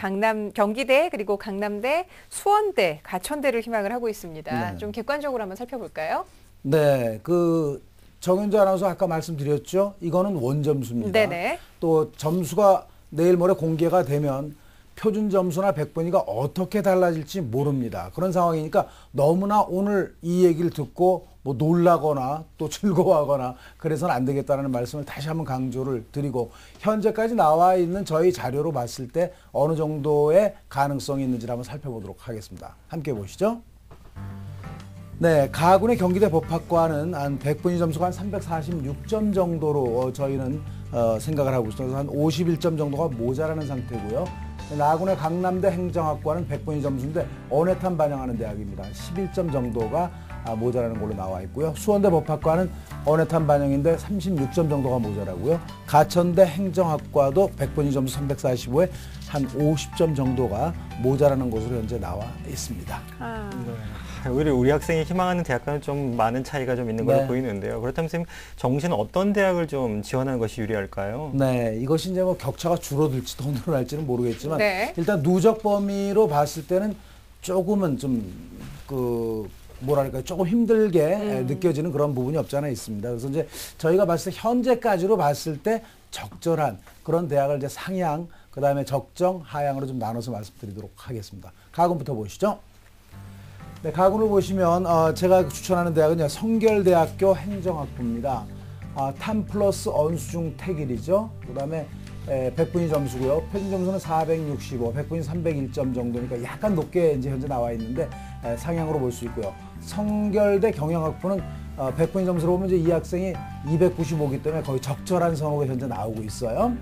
경기대 그리고 강남대, 수원대, 가천대를 희망을 하고 있습니다. 네. 좀 객관적으로 한번 살펴볼까요? 네, 그 정윤주 아나운서 아까 말씀드렸죠. 이거는 원점수입니다. 네네. 또 점수가 내일 모레 공개가 되면 표준 점수나 100분위가 어떻게 달라질지 모릅니다. 그런 상황이니까 너무나 오늘 이 얘기를 듣고 뭐 놀라거나 또 즐거워하거나 그래서는 안 되겠다는 말씀을 다시 한번 강조를 드리고, 현재까지 나와 있는 저희 자료로 봤을 때 어느 정도의 가능성이 있는지를 한번 살펴보도록 하겠습니다. 함께 보시죠. 네, 가군의 경기대 법학과는 한 100분위 점수가 한 346점 정도로 저희는 생각을 하고 있어서 한 51점 정도가 모자라는 상태고요. 나군의 강남대 행정학과는 100분위 점수인데 언해탐 반영하는 대학입니다. 11점 정도가 모자라는 걸로 나와 있고요. 수원대 법학과는 언해탐 반영인데 36점 정도가 모자라고요. 가천대 행정학과도 100분위 점수 345에 한 50점 정도가 모자라는 것으로 현재 나와 있습니다. 우리 학생이 희망하는 대학과는 좀 많은 차이가 좀 있는 걸로 보이는데요. 그렇다면 선생님, 정시는 어떤 대학을 좀 지원하는 것이 유리할까요? 네, 이것이 이제 뭐 격차가 줄어들지 더 늘어날지는 모르겠지만 일단 누적 범위로 봤을 때는 조금은 좀 뭐랄까요, 조금 힘들게 느껴지는 그런 부분이 없지 않아 있습니다. 그래서 이제 저희가 봤을 때 현재까지로 봤을 때 적절한 그런 대학을 이제 상향, 그 다음에 적정, 하향으로 좀 나눠서 말씀드리도록 하겠습니다. 가군부터 보시죠. 네, 가군을 보시면 제가 추천하는 대학은 성결대학교 행정학부입니다. 탐 플러스 언수중 택일이죠. 그 다음에 100분위 점수고요. 표준 점수는 465, 100분위 301점 정도니까 약간 높게 이제 현재 나와 있는데 상향으로 볼 수 있고요. 성결대 경영학부는 100분위 점수로 보면 이제 이 학생이 295이기 때문에 거의 적절한 선호가 현재 나오고 있어요.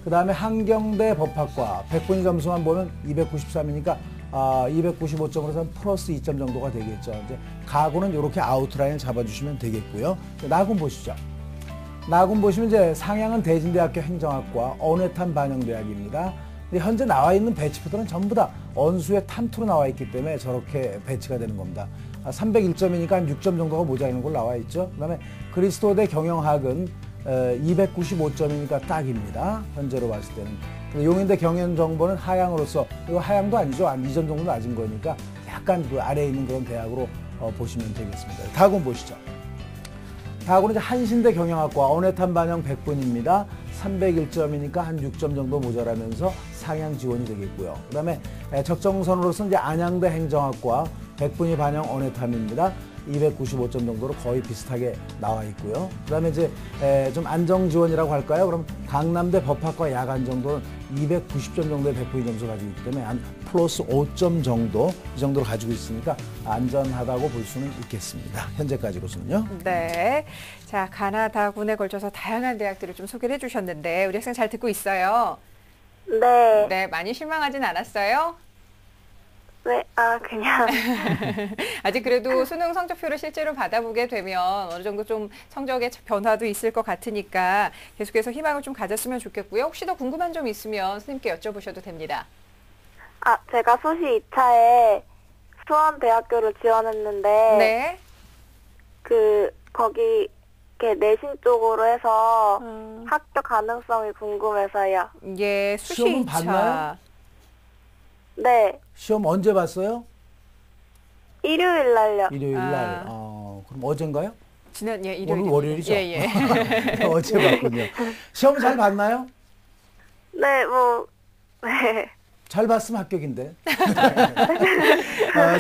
그 다음에 한경대 법학과 100분위 점수만 보면 293이니까 295점으로 해서 플러스 2점 정도가 되겠죠. 이제 가군은 이렇게 아웃라인을 잡아주시면 되겠고요. 나군 보시죠. 나군 보시면 이제 상향은 대진대학교 행정학과 언외탐 반영대학입니다. 현재 나와 있는 배치표들은 전부 다 언수의 탐2로 나와 있기 때문에 저렇게 배치가 되는 겁니다. 301점이니까 한 6점 정도가 모자라는 걸로 나와 있죠. 그 다음에 그리스도대 경영학은 295점이니까 딱입니다. 현재로 봤을 때는. 용인대 경영정보는 하향으로서, 이거 하향도 아니죠. 한 2점 정도 낮은 거니까 약간 그 아래에 있는 그런 대학으로 보시면 되겠습니다. 다군 보시죠. 다군은 이제 한신대 경영학과 언외탐 반영 100분입니다. 301점이니까 한 6점 정도 모자라면서 상향 지원이 되겠고요. 그 다음에 적정선으로서는 이제 안양대 행정학과 100분위 반영 언외탐입니다. 295점 정도로 거의 비슷하게 나와 있고요. 그 다음에 이제 좀 안정 지원이라고 할까요? 그럼 강남대 법학과 야간 정도는 290점 정도의 100분위 점수 가지고 있기 때문에 한 플러스 5점 정도 이 정도로 가지고 있으니까 안전하다고 볼 수는 있겠습니다. 현재까지로서는요. 네. 자, 가나다군에 걸쳐서 다양한 대학들을 좀 소개를 해주셨는데 우리 학생 잘 듣고 있어요? 네. 네, 많이 실망하진 않았어요? 네, 그냥. 아직 그래도 수능 성적표를 실제로 받아보게 되면 어느 정도 좀 성적의 변화도 있을 것 같으니까 계속해서 희망을 좀 가졌으면 좋겠고요. 혹시 더 궁금한 점 있으면 선생님께 여쭤보셔도 됩니다. 제가 수시 2차에 수원대학교를 지원했는데, 네. 거기, 이렇게 내신 쪽으로 해서 학교 가능성이 궁금해서요. 예, 수시 시험은 2차. 봤나요? 네. 시험 언제 봤어요? 일요일 날요. 일요일 날. 그럼 어젠가요? 지난 일요일. 오늘 월요일이죠? 예. 어제 봤군요. 시험 잘 봤나요? 네, 네. 잘 봤으면 합격인데.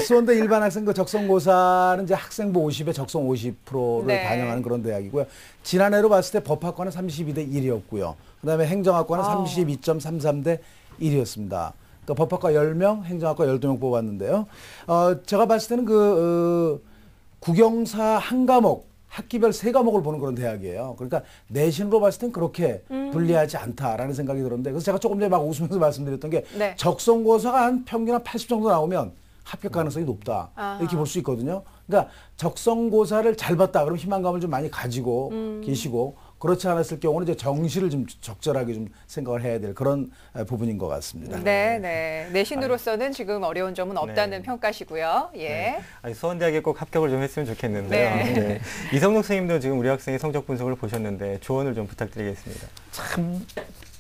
수원대 일반 학생 그 적성고사는 이제 학생부 50에 적성 50%를 네. 반영하는 그런 대학이고요. 지난해로 봤을 때 법학과는 32대 1이었고요. 그다음에 행정학과는 32.33대 1이었습니다. 그러니까 법학과 10명, 행정학과 12명 뽑았는데요. 제가 봤을 때는 국영사 한 과목, 학기별 3과목을 보는 그런 대학이에요. 그러니까 내신으로 봤을 땐 그렇게 불리하지 않다라는 생각이 들었는데, 그래서 제가 조금 전에 막 웃으면서 말씀드렸던 게 네. 적성고사가 한 평균 한 80 정도 나오면 합격 가능성이 높다. 이렇게 볼 수 있거든요. 그러니까 적성고사를 잘 봤다. 그럼 희망감을 좀 많이 가지고 계시고, 그렇지 않았을 경우는 이제 정시를 좀 적절하게 좀 생각을 해야 될 그런 부분인 것 같습니다. 네. 내신으로서는 지금 어려운 점은 없다는 평가시고요. 예. 네. 수원대학에 꼭 합격을 좀 했으면 좋겠는데요. 네. 이성록 선생님도 지금 우리 학생의 성적 분석을 보셨는데 조언을 좀 부탁드리겠습니다. 참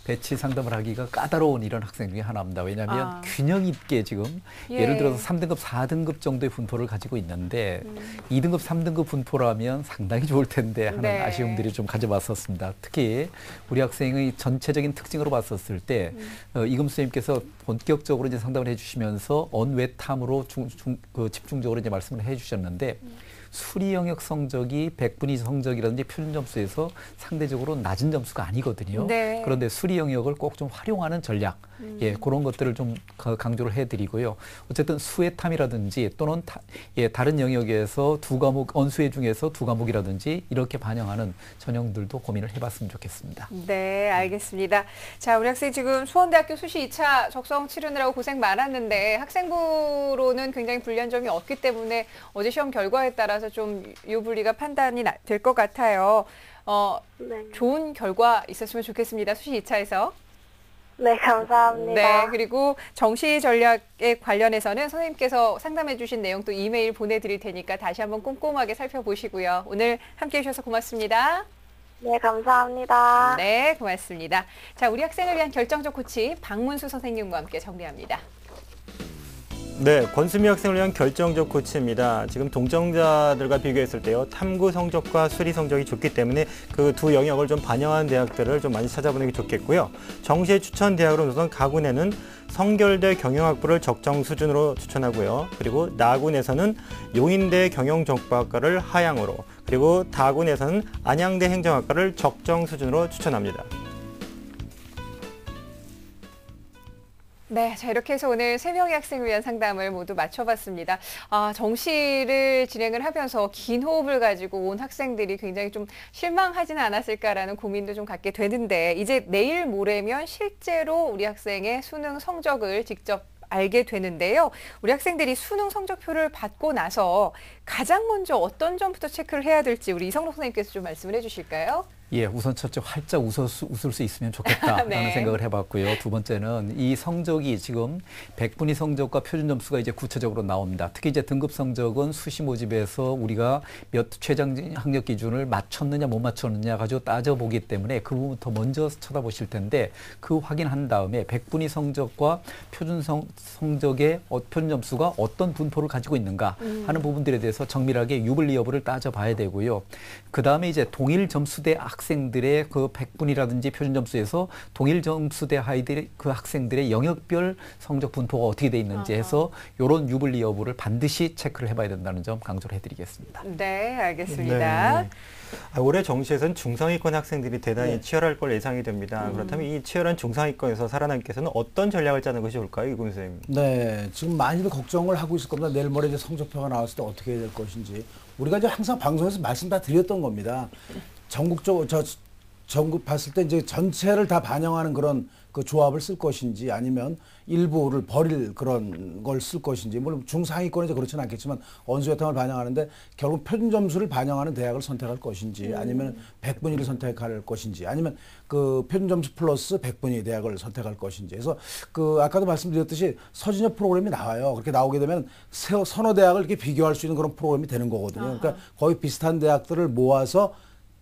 배치 상담을 하기가 까다로운 이런 학생 중에 하나입니다. 왜냐하면 균형 있게 지금 예를 들어서 3등급, 4등급 정도의 분포를 가지고 있는데 2등급, 3등급 분포라면 상당히 좋을 텐데 하는 아쉬움들이 좀 가져봤었습니다. 특히 우리 학생의 전체적인 특징으로 봤었을 때 이금 선생님께서 본격적으로 이제 상담을 해주시면서 언외탐으로 집중적으로 이제 말씀을 해주셨는데 수리 영역 성적이 100분위 성적이라든지 표준 점수에서 상대적으로 낮은 점수가 아니거든요. 네. 그런데 수리 영역을 꼭 좀 활용하는 전략, 그런 것들을 좀 강조를 해드리고요. 어쨌든 수외탐이라든지 또는 다른 영역에서 언수회 중에서 2과목이라든지 이렇게 반영하는 전형들도 고민을 해봤으면 좋겠습니다. 네, 알겠습니다. 자, 우리 학생 지금 수원대학교 수시 2차 적성 치르느라고 고생 많았는데 학생부로는 굉장히 불리한 점이 없기 때문에 어제 시험 결과에 따라서 좀 유불리가 판단이 될 것 같아요. 네. 좋은 결과 있었으면 좋겠습니다. 수시 2차에서. 네, 감사합니다. 네, 그리고 정시 전략에 관련해서는 선생님께서 상담해 주신 내용도 이메일 보내드릴 테니까 다시 한번 꼼꼼하게 살펴보시고요. 오늘 함께해 주셔서 고맙습니다. 네, 감사합니다. 네, 고맙습니다. 자, 우리 학생을 위한 결정적 코치 박문수 선생님과 함께 정리합니다. 네, 권수미 학생을 위한 결정적 코치입니다. 지금 동정자들과 비교했을 때요, 탐구 성적과 수리 성적이 좋기 때문에 그 두 영역을 좀 반영한 대학들을 좀 많이 찾아보는 게 좋겠고요. 정시에 추천 대학으로 우선 가군에는 성결대 경영학부를 적정 수준으로 추천하고요. 그리고 나군에서는 용인대 경영정보학과를 하향으로, 그리고 다군에서는 안양대 행정학과를 적정 수준으로 추천합니다. 네, 자 이렇게 해서 오늘 3명의 학생을 위한 상담을 모두 마쳐봤습니다. 정시를 진행을 하면서 긴 호흡을 가지고 온 학생들이 굉장히 좀 실망하지는 않았을까라는 고민도 좀 갖게 되는데, 이제 내일 모레면 실제로 우리 학생의 수능 성적을 직접 알게 되는데요. 우리 학생들이 수능 성적표를 받고 나서 가장 먼저 어떤 점부터 체크를 해야 될지 우리 이성록 선생님께서 좀 말씀을 해주실까요? 예, 우선 첫째 활짝 웃을 수 있으면 좋겠다라는 네. 생각을 해봤고요. 두 번째는 이 성적이 지금 백분위 성적과 표준 점수가 이제 구체적으로 나옵니다. 특히 이제 등급 성적은 수시 모집에서 우리가 몇 최장 학력 기준을 맞췄느냐 못 맞췄느냐 가지고 따져보기 때문에 그 부분부터 먼저 쳐다보실 텐데, 그 확인한 다음에 백분위 성적과 표준 성적의 표준 점수가 어떤 분포를 가지고 있는가 하는 부분들에 대해서 정밀하게 유불리 여부를 따져봐야 되고요. 그 다음에 이제 동일 점수대 학생들의 그 백분위라든지 표준 점수에서 동일 점수대 아이들 그 학생들의 영역별 성적 분포가 어떻게 돼 있는지 해서 이런 유불리 여부를 반드시 체크를 해봐야 된다는 점 강조를 해드리겠습니다. 네, 알겠습니다. 네. 올해 정시에서는 중상위권 학생들이 대단히 네. 치열할 걸 예상이 됩니다. 그렇다면 이 치열한 중상위권에서 살아남기 위해서는 어떤 전략을 짜는 것이 좋을까요, 이금 선생님? 네, 지금 많이들 걱정을 하고 있을 겁니다. 내일 모레 이제 성적표가 나왔을 때 어떻게 해야 될 것인지. 우리가 이제 항상 방송에서 말씀 다 드렸던 겁니다. 전국 봤을 때 이제 전체를 다 반영하는 그런 그 조합을 쓸 것인지, 아니면 일부를 버릴 그런 걸 쓸 것인지. 물론 중상위권은 이제 그렇지는 않겠지만 언수여탕을 반영하는데 결국 표준 점수를 반영하는 대학을 선택할 것인지, 아니면 백분위를 선택할 것인지, 아니면 그 표준 점수 플러스 백분위 대학을 선택할 것인지. 그래서 그 아까도 말씀드렸듯이 서진엽 프로그램이 나와요. 그렇게 나오게 되면 서너 대학을 이렇게 비교할 수 있는 그런 프로그램이 되는 거거든요. 그러니까 거의 비슷한 대학들을 모아서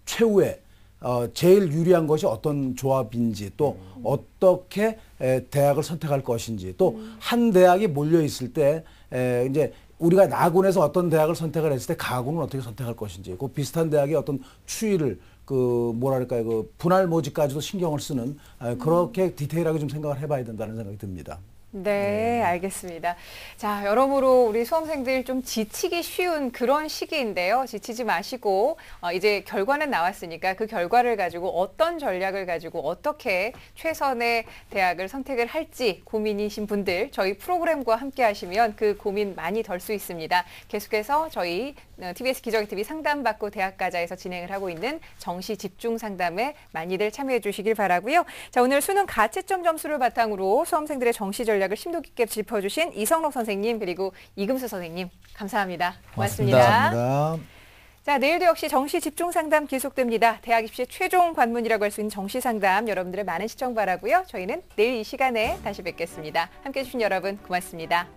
최후의 제일 유리한 것이 어떤 조합인지, 또 어떻게 대학을 선택할 것인지, 또 한 대학이 몰려 있을 때 이제 우리가 나군에서 어떤 대학을 선택을 했을 때 가군은 어떻게 선택할 것인지, 그 비슷한 대학의 어떤 추이를 그 뭐랄까요, 그 분할 모집까지도 신경을 쓰는 그렇게 디테일하게 좀 생각을 해봐야 된다는 생각이 듭니다. 네, 알겠습니다. 자, 여러모로 우리 수험생들 좀 지치기 쉬운 그런 시기인데요. 지치지 마시고 이제 결과는 나왔으니까 그 결과를 가지고 어떤 전략을 가지고 어떻게 최선의 대학을 선택을 할지 고민이신 분들 저희 프로그램과 함께 하시면 그 고민 많이 덜 수 있습니다. 계속해서 저희 TBS 기적TV 상담받고 대학가자에서 진행을 하고 있는 정시 집중 상담에 많이들 참여해 주시길 바라고요. 자, 오늘 수능 가채점 점수를 바탕으로 수험생들의 정시 전략을 심도 깊게 짚어주신 이성록 선생님, 그리고 이금수 선생님, 감사합니다. 고맙습니다. 감사합니다. 자, 내일도 역시 정시 집중 상담 계속됩니다. 대학 입시 최종 관문이라고 할 수 있는 정시 상담, 여러분들의 많은 시청 바라고요. 저희는 내일 이 시간에 다시 뵙겠습니다. 함께해 주신 여러분 고맙습니다.